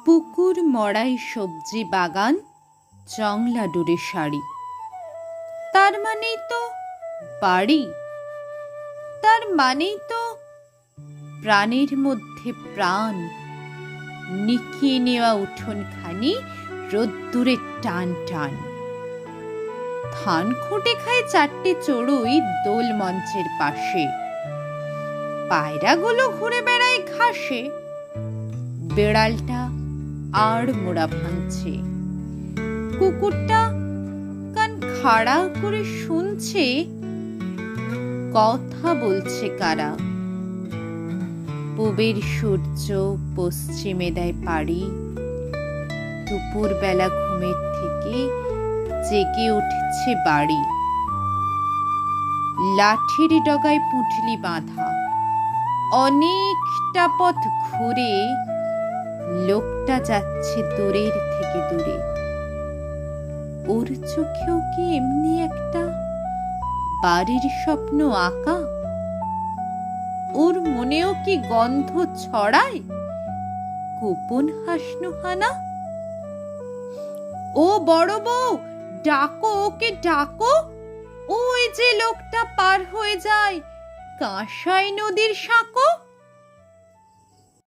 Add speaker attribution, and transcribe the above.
Speaker 1: পুকুর মড়াই সবজি বাগান, জংলা ডোরে শাড়ি। তার মানেই তো বাড়ি, তার মানেই তো প্রাণের মধ্যে প্রাণ। নিকিয়ে নেওয়া উঠোনখানি রোদ্দুরে টান টান। ধান খুঁটে খায় চারটে চড়ুই দোল মঞ্চের পাশে। পায়রাগুলো ঘুরে বেড়ায় ঘাসে। বেড়ালটা আর মোড়া ভাঙছে। কুকুরটা কান খাড়া করে শুনছে কথা বলছে কারা। পূবের সূর্য পশ্চিমে দেয় পাড়ি। দুপুর বেলা ঘুমের থেকে জেগে উঠছে বাড়ি। লাঠির ডগায় পুঁটলি বাঁধা। অনেকটা পথ ঘুরে লোকটা যাচ্ছে দূরের থেকে দূরে। ওর চোখেও কি এমনি একটা বাড়ির স্বপ্ন আঁকা? ওর মনেও কি গন্ধ ছড়ায় গোপন হাসনুহানা? ও বড় বউ, ডাকো ওকে ডাকো। ওই যে লোকটা পার হয়ে যায় কাঁসাই নদীর সাঁকো।